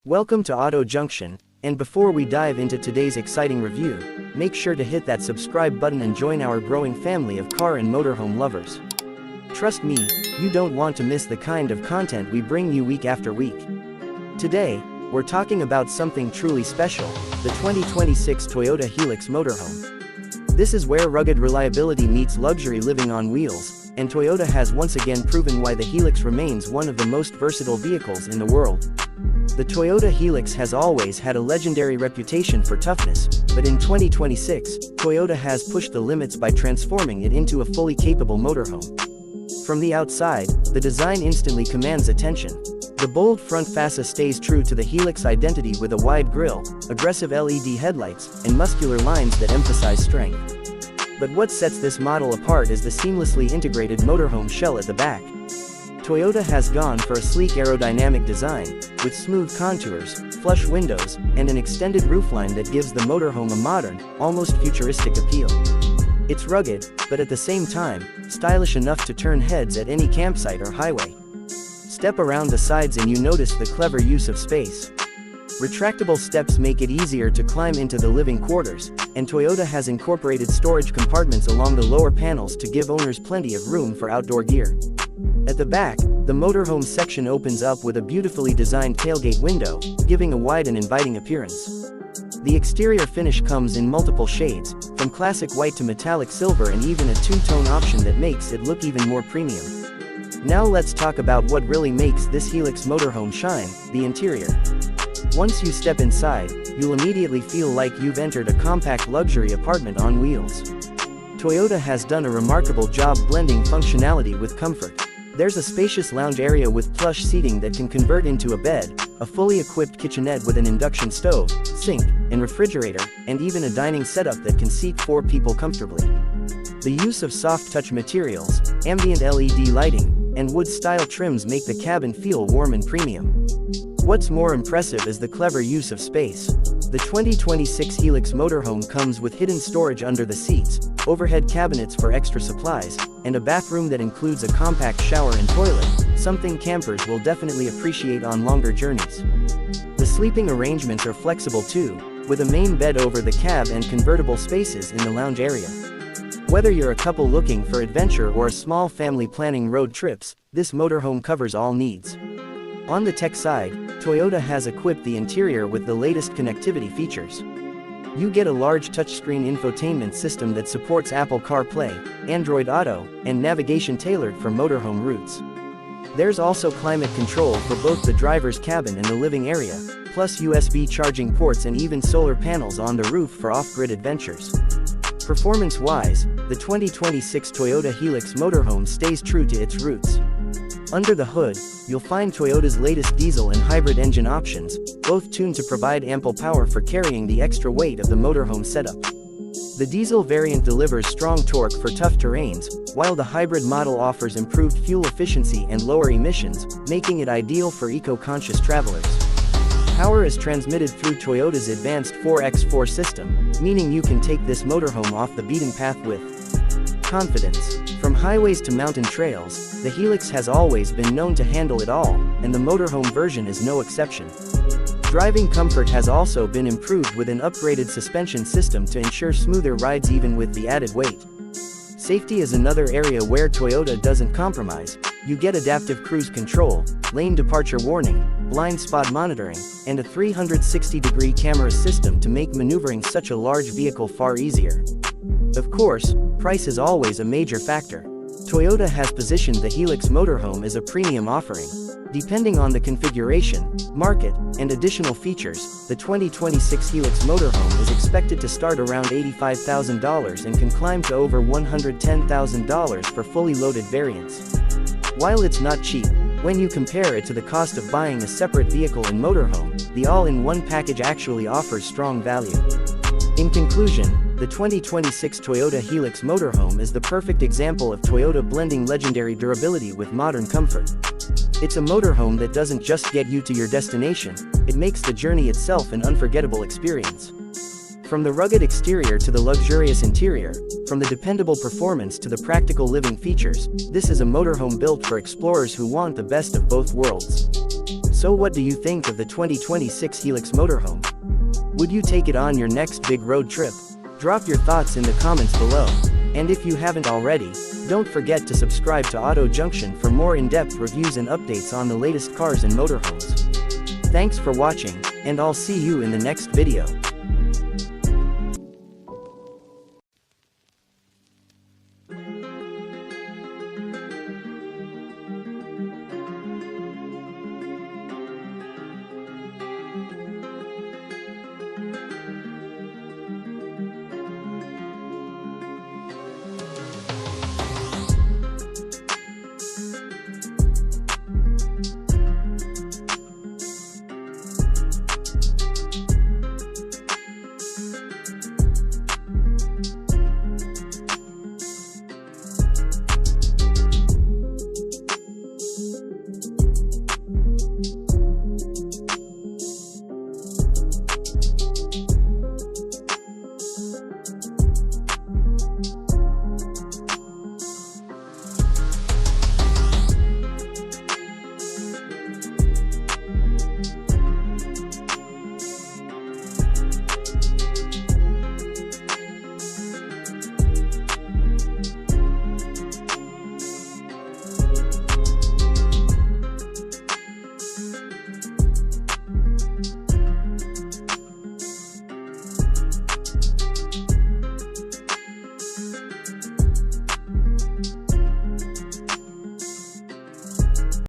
Welcome to Auto Junction, and before we dive into today's exciting review, make sure to hit that subscribe button and join our growing family of car and motorhome lovers. Trust me, you don't want to miss the kind of content we bring you week after week. Today, we're talking about something truly special, the 2026 Toyota Hilux Motorhome. This is where rugged reliability meets luxury living on wheels, and Toyota has once again proven why the Hilux remains one of the most versatile vehicles in the world. The Toyota Hilux has always had a legendary reputation for toughness, but in 2026, Toyota has pushed the limits by transforming it into a fully capable motorhome. From the outside, the design instantly commands attention. The bold front fascia stays true to the Hilux identity with a wide grille, aggressive LED headlights, and muscular lines that emphasize strength. But what sets this model apart is the seamlessly integrated motorhome shell at the back. Toyota has gone for a sleek aerodynamic design, with smooth contours, flush windows, and an extended roofline that gives the motorhome a modern, almost futuristic appeal. It's rugged, but at the same time, stylish enough to turn heads at any campsite or highway. Step around the sides and you notice the clever use of space. Retractable steps make it easier to climb into the living quarters, and Toyota has incorporated storage compartments along the lower panels to give owners plenty of room for outdoor gear. At the back, the motorhome section opens up with a beautifully designed tailgate window, giving a wide and inviting appearance. The exterior finish comes in multiple shades, from classic white to metallic silver and even a two-tone option that makes it look even more premium. Now let's talk about what really makes this Hilux motorhome shine, the interior. Once you step inside, you'll immediately feel like you've entered a compact luxury apartment on wheels. Toyota has done a remarkable job blending functionality with comfort. There's a spacious lounge area with plush seating that can convert into a bed, a fully equipped kitchenette with an induction stove, sink, and refrigerator, and even a dining setup that can seat 4 people comfortably. The use of soft-touch materials, ambient LED lighting, and wood-style trims make the cabin feel warm and premium. What's more impressive is the clever use of space. The 2026 Hilux Motorhome comes with hidden storage under the seats, overhead cabinets for extra supplies, and a bathroom that includes a compact shower and toilet, something campers will definitely appreciate on longer journeys. The sleeping arrangements are flexible too, with a main bed over the cab and convertible spaces in the lounge area. Whether you're a couple looking for adventure or a small family planning road trips, this motorhome covers all needs. On the tech side, Toyota has equipped the interior with the latest connectivity features. You get a large touchscreen infotainment system that supports Apple CarPlay, Android Auto, and navigation tailored for motorhome routes. There's also climate control for both the driver's cabin and the living area, plus USB charging ports and even solar panels on the roof for off-grid adventures. Performance-wise, the 2026 Toyota Hilux Motorhome stays true to its roots. Under the hood, you'll find Toyota's latest diesel and hybrid engine options, both tuned to provide ample power for carrying the extra weight of the motorhome setup. The diesel variant delivers strong torque for tough terrains, while the hybrid model offers improved fuel efficiency and lower emissions, making it ideal for eco-conscious travelers. Power is transmitted through Toyota's advanced 4x4 system, meaning you can take this motorhome off the beaten path with confidence. From highways to mountain trails, the Hilux has always been known to handle it all, and the motorhome version is no exception. Driving comfort has also been improved with an upgraded suspension system to ensure smoother rides even with the added weight. Safety is another area where Toyota doesn't compromise. You get adaptive cruise control, lane departure warning, blind spot monitoring, and a 360-degree camera system to make maneuvering such a large vehicle far easier. Of course, price is always a major factor. Toyota has positioned the Hilux Motorhome as a premium offering. Depending on the configuration, market, and additional features, the 2026 Hilux Motorhome is expected to start around $85,000 and can climb to over $110,000 for fully loaded variants. While it's not cheap, when you compare it to the cost of buying a separate vehicle and motorhome, the all-in-one package actually offers strong value. In conclusion, the 2026 Toyota Hilux Motorhome is the perfect example of Toyota blending legendary durability with modern comfort. It's a motorhome that doesn't just get you to your destination, it makes the journey itself an unforgettable experience. From the rugged exterior to the luxurious interior, from the dependable performance to the practical living features, this is a motorhome built for explorers who want the best of both worlds. So what do you think of the 2026 Hilux Motorhome? Would you take it on your next big road trip? Drop your thoughts in the comments below. And if you haven't already, don't forget to subscribe to Auto Junction for more in-depth reviews and updates on the latest cars and motorhomes. Thanks for watching, and I'll see you in the next video.